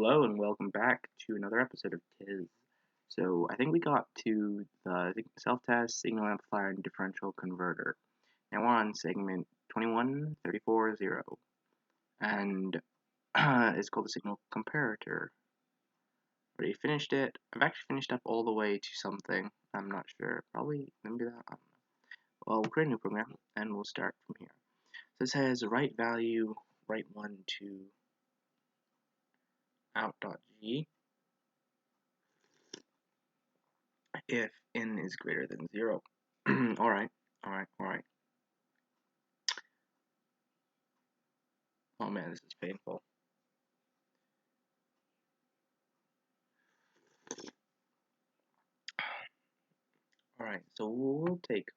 Hello and welcome back to another episode of TIS. So I think we got to the self-test, signal amplifier, and differential converter. Now we're on segment 21.34.0, and it's called the signal comparator. Already finished it. I've actually finished up all the way to something. I'm not sure. Probably maybe that. I don't know. Well, we'll create a new program and we'll start from here. So it says write value, write one to out.g. if n is greater than 0. Alright. Oh man, this is painful. Alright, so we'll take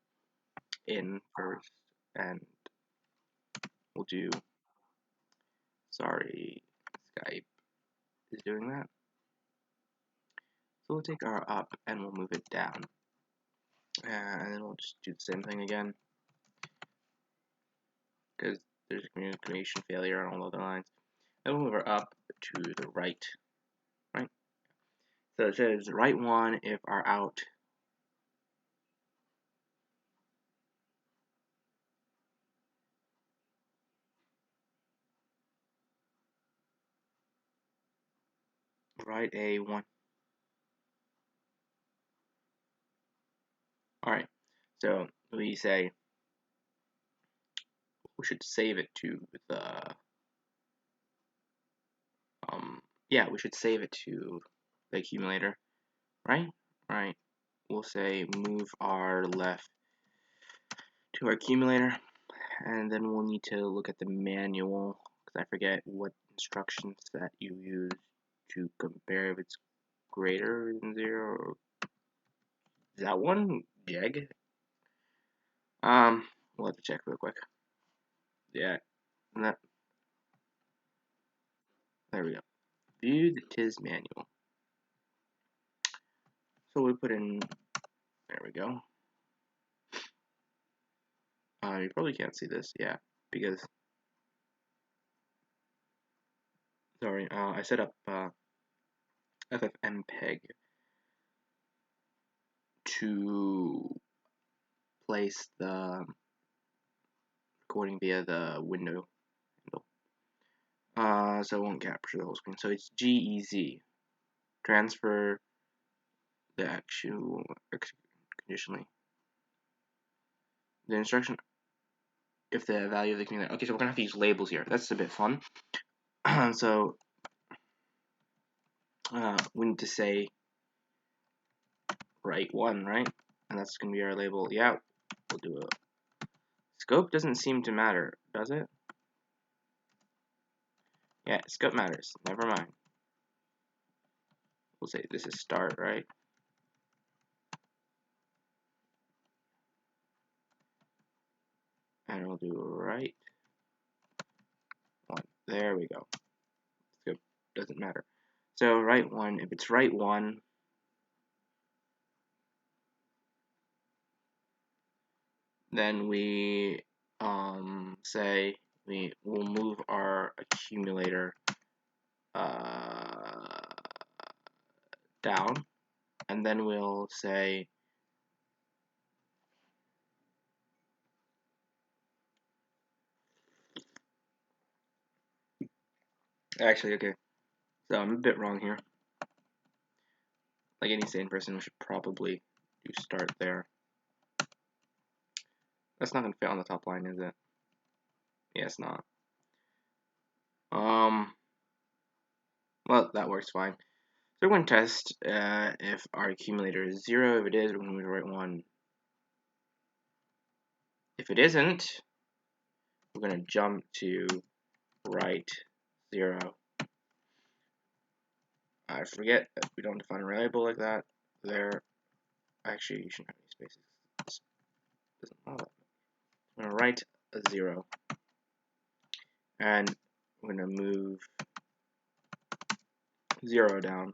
n first, and we'll do, sorry, Skype is doing that. So we'll take our up and we'll move it down. And then we'll just do the same thing again, because there's a communication failure on all other lines. Then we'll move our up to the right. So it says write one if our out write a 1. Alright, so we say we should save it to the we should save it to the accumulator, right? Alright, we'll say move our left to our accumulator, and then we'll need to look at the manual, because I forget what instructions that you use to compare if it's greater than 0, or is that one? Jeg? We'll have to check real quick. Yeah, that, there we go. View the TIS manual. So we put in, there we go. You probably can't see this, yeah, because, sorry, I set up FFmpeg to place the recording via the window handle. So it won't capture the whole screen. So it's GEZ, transfer the actual conditionally. The instruction, if the value of the accumulator. Okay, so we're gonna have to use labels here. That's a bit fun. So we need to say write 1, right? And that's gonna be our label. Yeah, we'll do a scope. Doesn't seem to matter, does it? Yeah, scope matters. Never mind. We'll say this is start, right? And we'll do write 1. There we go. Scope doesn't matter. So write 1. If it's write 1, then we say we'll move our accumulator down, and then we'll say actually, okay, so I'm a bit wrong here. Like any sane person, we should probably do start there. That's not gonna fit on the top line, is it? Yeah, it's not. Well, that works fine. So we're going to test if our accumulator is 0. If it is, we're going to write 1. If it isn't, we're going to jump to write 0. I forget that we don't define a variable like that. There, actually, you shouldn't have any spaces. This doesn't allow that. I'm going to write a 0, and we're going to move 0 down.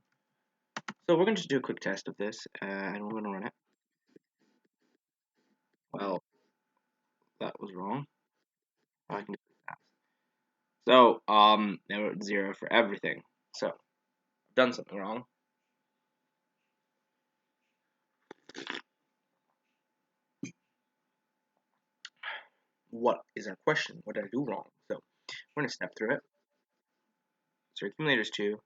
So we're going to do a quick test of this, and we're going to run it. Well, that was wrong. I can do that. So, now we're at 0 for everything. So, done something wrong. What is our question? What did I do wrong? So we're gonna step through it. So accumulators 2.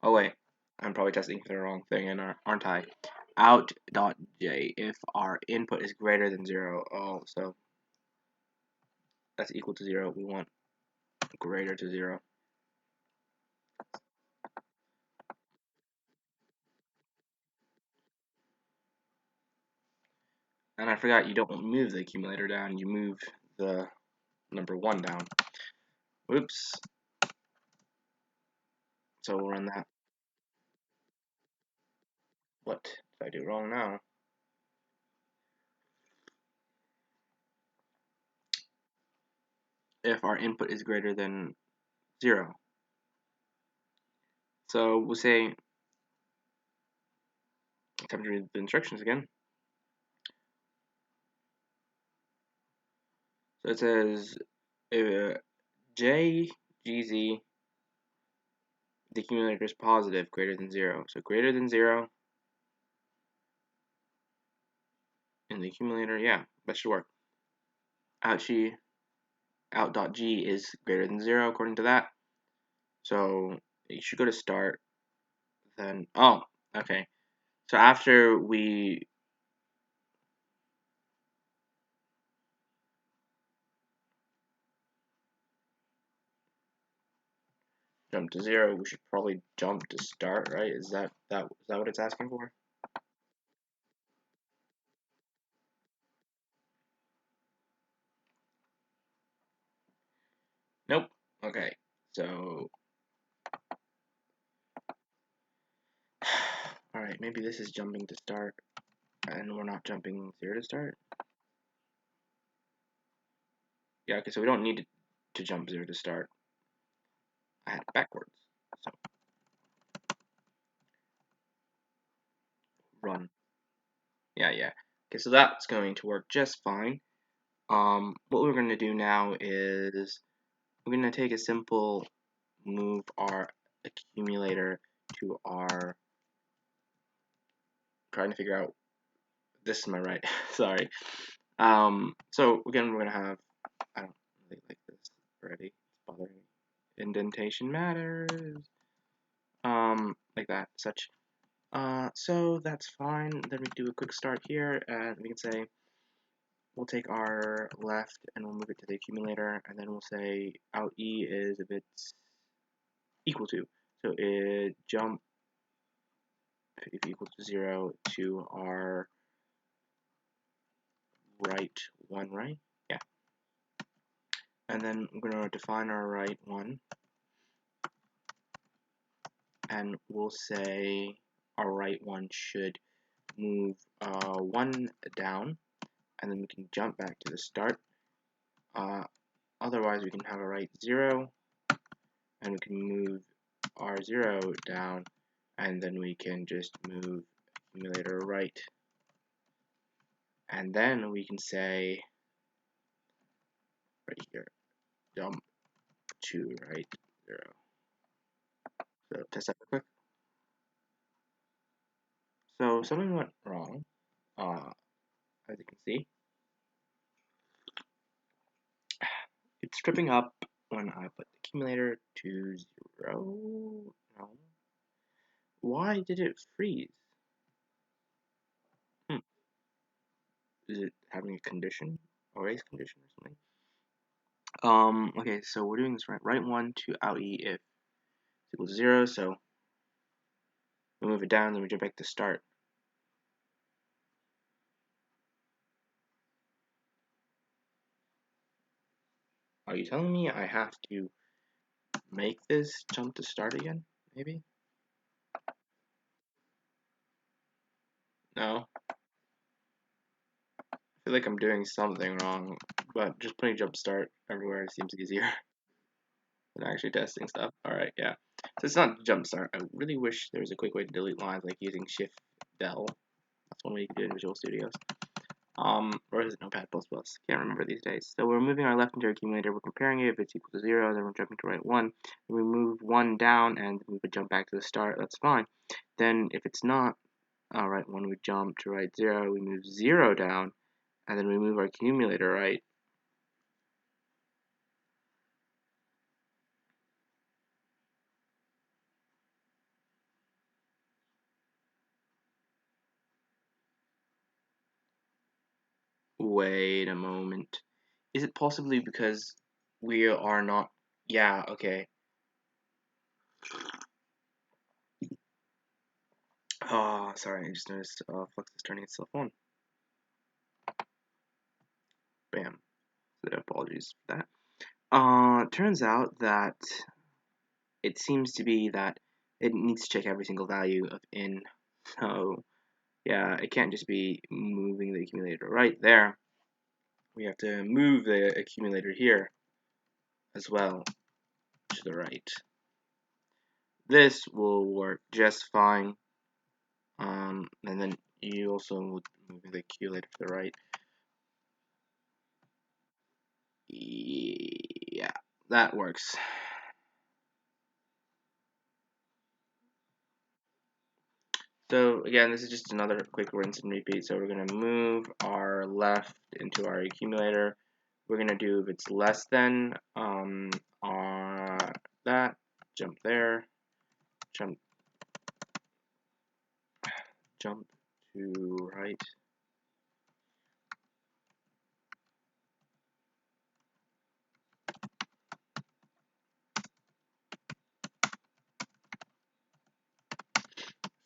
Oh wait, I'm probably testing for the wrong thing, and aren't I? Out.j if our input is greater than 0. Oh, so that's equal to 0. We want greater to 0. And I forgot, you don't move the accumulator down, you move the number 1 down. Whoops. So we'll run that. What did I do wrong now? If our input is greater than 0. So we'll say, time to read the instructions again. So it says, J, GZ, the accumulator is positive, greater than 0. So greater than 0 in the accumulator, yeah, that should work. Out.g is greater than 0 according to that. So you should go to start, then, oh, okay. So after we jump to 0, we should probably jump to start, right? Is that what it's asking for? Nope. Okay. So all right, maybe this is jumping to start, and we're not jumping 0 to start. Yeah. Okay. So we don't need to jump 0 to start. I had it backwards. So run. Yeah. Yeah. Okay. So that's going to work just fine. What we're going to do now is we're going to take a simple move our accumulator to our, trying to figure out, this is my right, sorry. So again, we're going to have, I don't really like this already, it's bothering me. Indentation matters, like that, such. So that's fine. Then we do a quick start here, and we can say, we'll take our left and we'll move it to the accumulator, and then we'll say out E is if it's equal to. So it jump if equal to 0 to our right 1, right? Yeah. And then we're going to define our right 1, and we'll say our right 1 should move 1 down, and then we can jump back to the start. Otherwise, we can have a right 0, and we can move our 0 down, and then we can just move accumulator right. And then we can say, right here, jump to right 0. So test that real quick. So something went wrong, as you can see. It's tripping up when I put the accumulator to 0. No. Why did it freeze? Is it having a condition? A race condition or something? Okay, so we're doing this right 1 to out E if it's equal to 0, so we move it down, then we jump back to start. Are you telling me I have to make this jump to start again, maybe? No? I feel like I'm doing something wrong, but just putting jump start everywhere seems easier than actually testing stuff. Alright, yeah. So it's not jump start. I really wish there was a quick way to delete lines, like using Shift Del. That's one way you can do it in Visual Studios. or is it Notepad++? Can't remember these days. So we're moving our left into our accumulator, we're comparing it. If it's equal to 0, then we're jumping to right 1. And we move 1 down, and we would jump back to the start. That's fine. Then if it's not right 1, we jump to right 0. We move 0 down, and then we move our accumulator right. Wait a moment. Is it possibly because we are not... Yeah, okay. Oh, sorry, I just noticed Flux is turning itself on. Bam. So apologies for that. Turns out that it seems to be that it needs to check every single value of in. So, yeah, it can't just be moving the accumulator right there. We have to move the accumulator here as well to the right. This will work just fine. And then you also would move the accumulator to the right. Yeah, that works. So again, this is just another quick rinse and repeat. So we're going to move our left into our accumulator. We're going to do if it's less than that, jump there, jump to right.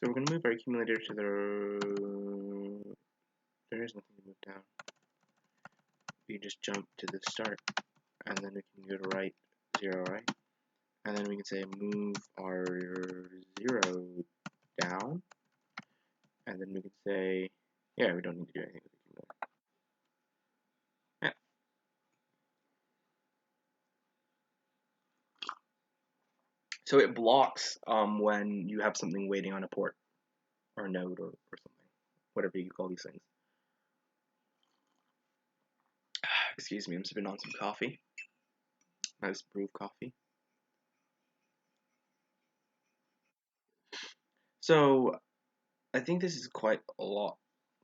So we're going to move our accumulator to the... There is nothing to move down. We just jump to the start, and then we can go to right 0, right? And then we can say move our 0 down, and then we can say, yeah, we don't need to do anything with the accumulator. Yeah. So it blocks when you have something waiting on a port, or a node, or something, whatever you call these things. Excuse me, I'm sipping on some coffee. Nice brewed coffee. So I think this is quite a lot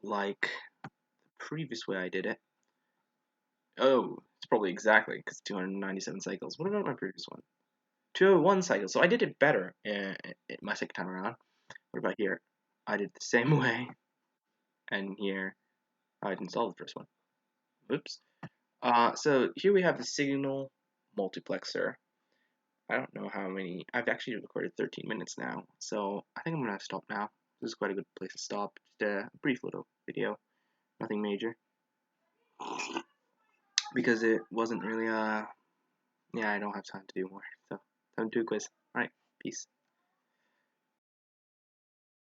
like the previous way I did it. Oh, it's probably exactly because 297 cycles. What about my previous one? 201 cycles. So I did it better my second time around. What about here? I did the same way, and here I didn't solve the first one. Oops. So here we have the signal multiplexer. I don't know how many. I've actually recorded 13 minutes now, so I think I'm gonna stop now. This is quite a good place to stop. Just a brief little video, nothing major, because it wasn't really yeah, I don't have time to do more. So time to do a quiz. All right, peace.